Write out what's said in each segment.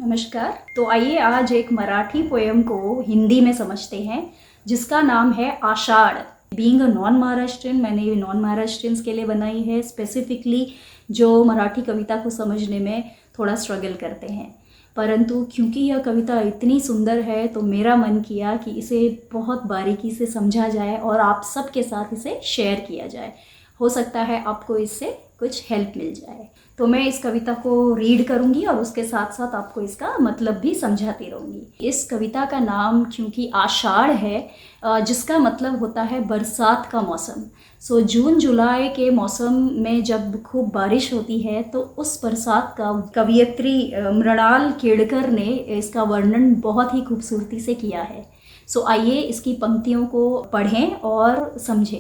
नमस्कार। तो आइए आज एक मराठी पोएम को हिंदी में समझते हैं जिसका नाम है आषाढ़। बीइंग अ नॉन महाराष्ट्रियन, मैंने ये नॉन महाराष्ट्रियंस के लिए बनाई है, स्पेसिफिकली जो मराठी कविता को समझने में थोड़ा स्ट्रगल करते हैं। परंतु क्योंकि यह कविता इतनी सुंदर है तो मेरा मन किया कि इसे बहुत बारीकी से समझा जाए और आप सबके साथ इसे शेयर किया जाए। हो सकता है आपको इससे कुछ हेल्प मिल जाए। तो मैं इस कविता को रीड करूंगी और उसके साथ साथ आपको इसका मतलब भी समझाती रहूंगी। इस कविता का नाम क्योंकि आषाढ़ है, जिसका मतलब होता है बरसात का मौसम। सो जून जुलाई के मौसम में जब खूब बारिश होती है तो उस बरसात का कवयित्री मृणाल केड़कर ने इसका वर्णन बहुत ही खूबसूरती से किया है। सो आइए इसकी पंक्तियों को पढ़ें और समझें।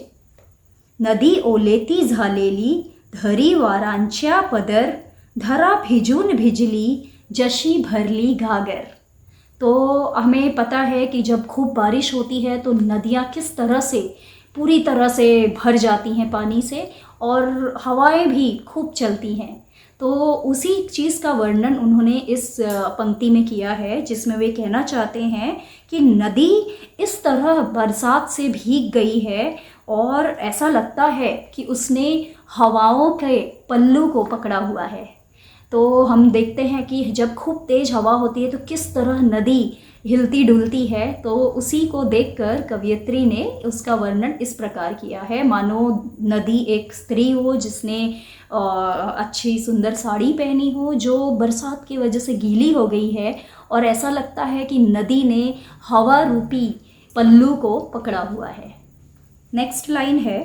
नदी ओलेती झालेली, धरी वारांच्या पदर, धरा भिजून भिजली, जशी भरली घागर। तो हमें पता है कि जब खूब बारिश होती है तो नदियाँ किस तरह से पूरी तरह से भर जाती हैं पानी से, और हवाएं भी खूब चलती हैं। तो उसी चीज़ का वर्णन उन्होंने इस पंक्ति में किया है, जिसमें वे कहना चाहते हैं कि नदी इस तरह बरसात से भीग गई है और ऐसा लगता है कि उसने हवाओं के पल्लू को पकड़ा हुआ है। तो हम देखते हैं कि जब खूब तेज़ हवा होती है तो किस तरह नदी हिलती डुलती है। तो उसी को देखकर कवयित्री ने उसका वर्णन इस प्रकार किया है, मानो नदी एक स्त्री हो जिसने अच्छी सुंदर साड़ी पहनी हो, जो बरसात की वजह से गीली हो गई है, और ऐसा लगता है कि नदी ने हवा रूपी पल्लू को पकड़ा हुआ है। नेक्स्ट लाइन है,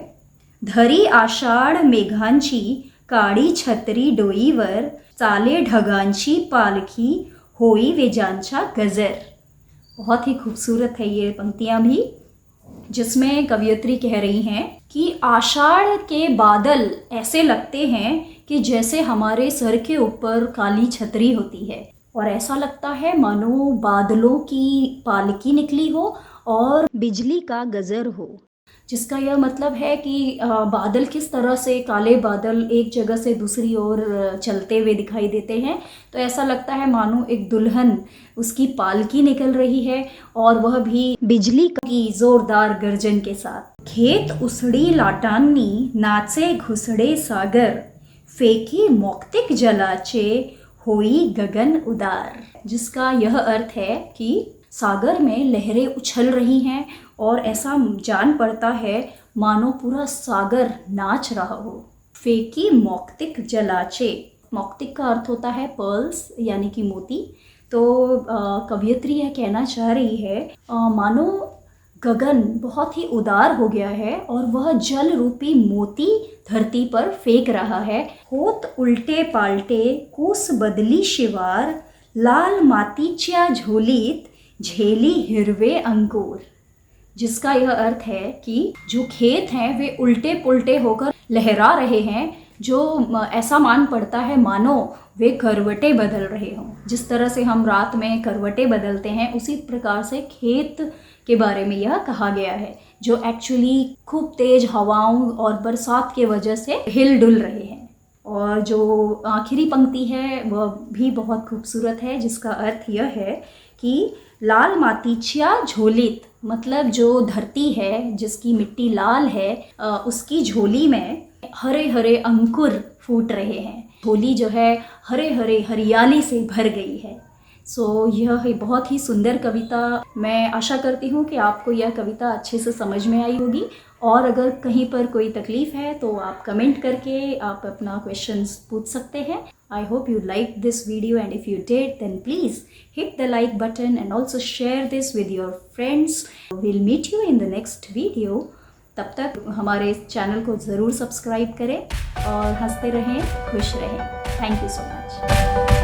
धरी आषाढ मेघांची, काळी छत्री डोईवर, चाले ढगांची पालखी, होई वेजांचा गजर। बहुत ही खूबसूरत है ये पंक्तियाँ भी, जिसमें कवयित्री कह रही हैं कि आषाढ़ के बादल ऐसे लगते हैं कि जैसे हमारे सर के ऊपर काली छतरी होती है, और ऐसा लगता है मानो बादलों की पालकी निकली हो और बिजली का गजर हो। जिसका यह मतलब है कि बादल किस तरह से, काले बादल एक जगह से दूसरी ओर चलते हुए दिखाई देते हैं, तो ऐसा लगता है मानो एक दुल्हन, उसकी पालकी निकल रही है और वह भी बिजली की जोरदार गर्जन के साथ। खेत उसड़ी लाटांनी, नाचे घुसड़े सागर, फेंकी मौक्तिक जलाचे, होई गगन उदार। जिसका यह अर्थ है कि सागर में लहरें उछल रही हैं और ऐसा जान पड़ता है मानो पूरा सागर नाच रहा हो। फेंकी मौक्तिक जलाचे, मौक्तिक का अर्थ होता है पर्ल्स यानी कि मोती। तो कवयित्री यह कहना चाह रही है मानो गगन बहुत ही उदार हो गया है और वह जल रूपी मोती धरती पर फेंक रहा है। होत उल्टे पाल्टे, कूस बदली शिवार, लाल मातीच्या झोलीत, झेली हिरवे अंकुर। जिसका यह अर्थ है कि जो खेत हैं वे उल्टे पुल्टे होकर लहरा रहे हैं, जो ऐसा मान पड़ता है मानो वे करवटें बदल रहे हों। जिस तरह से हम रात में करवटें बदलते हैं, उसी प्रकार से खेत के बारे में यह कहा गया है, जो एक्चुअली खूब तेज हवाओं और बरसात के वजह से हिल डुल रहे हैं। और जो आखिरी पंक्ति है वह भी बहुत खूबसूरत है, जिसका अर्थ यह है कि लाल मातीच्या झोलीत, मतलब जो धरती है जिसकी मिट्टी लाल है, उसकी झोली में हरे हरे अंकुर फूट रहे हैं। झोली जो है हरे हरे हरियाली से भर गई है। सो यह है बहुत ही सुंदर कविता। मैं आशा करती हूँ कि आपको यह कविता अच्छे से समझ में आई होगी, और अगर कहीं पर कोई तकलीफ़ है तो आप कमेंट करके आप अपना क्वेश्चंस पूछ सकते हैं। I hope you liked this video, and if you did then please hit the like button and also share this with your friends. We'll meet you in the next video. तब तक हमारे channel को ज़रूर subscribe करें और हंसते रहें, खुश रहें। Thank you so much.